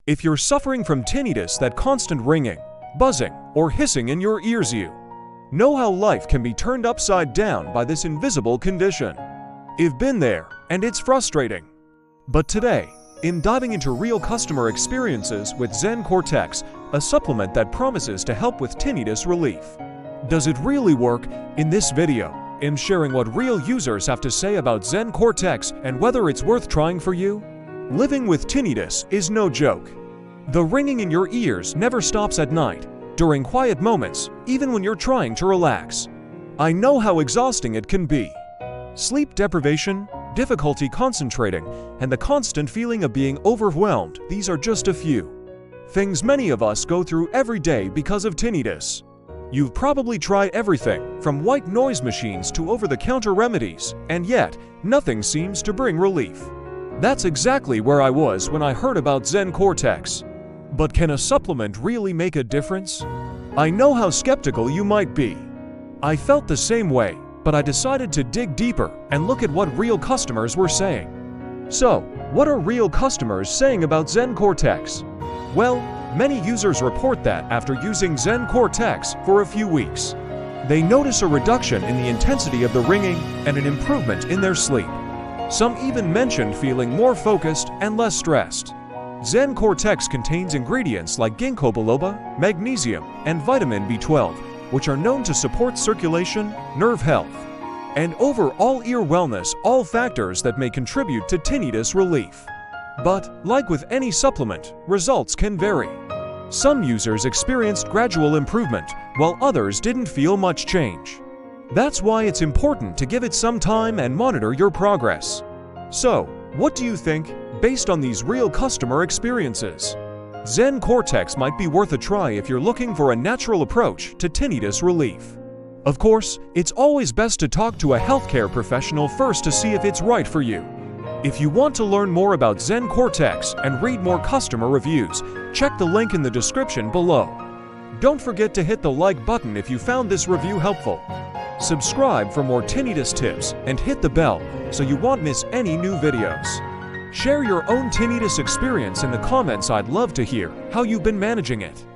If you're suffering from tinnitus, that constant ringing, buzzing, or hissing in your ears, you know how life can be turned upside down by this invisible condition. You've been there, and it's frustrating. But today, in diving into real customer experiences with Zen Cortex, a supplement that promises to help with tinnitus relief. Does it really work? In this video, I'm sharing what real users have to say about Zen Cortex and whether it's worth trying for you. Living with tinnitus is no joke. The ringing in your ears never stops at night, during quiet moments, even when you're trying to relax. I know how exhausting it can be. Sleep deprivation, difficulty concentrating, and the constant feeling of being overwhelmed, these are just a few things many of us go through every day because of tinnitus. You've probably tried everything from white noise machines to over-the-counter remedies, and yet nothing seems to bring relief. That's exactly where I was when I heard about Zen Cortex. But can a supplement really make a difference? I know how skeptical you might be. I felt the same way, but I decided to dig deeper and look at what real customers were saying. So, what are real customers saying about Zen Cortex? Well, many users report that after using Zen Cortex for a few weeks, they notice a reduction in the intensity of the ringing and an improvement in their sleep. Some even mentioned feeling more focused and less stressed. Zen Cortex contains ingredients like ginkgo biloba, magnesium, and vitamin B12, which are known to support circulation, nerve health, and overall ear wellness, all factors that may contribute to tinnitus relief. But, like with any supplement, results can vary. Some users experienced gradual improvement, while others didn't feel much change. That's why it's important to give it some time and monitor your progress. So, what do you think, based on these real customer experiences? Zen Cortex might be worth a try if you're looking for a natural approach to tinnitus relief. Of course, it's always best to talk to a healthcare professional first to see if it's right for you. If you want to learn more about Zen Cortex and read more customer reviews, check the link in the description below. Don't forget to hit the like button if you found this review helpful. Subscribe for more tinnitus tips and hit the bell so you won't miss any new videos. Share your own tinnitus experience in the comments. I'd love to hear how you've been managing it.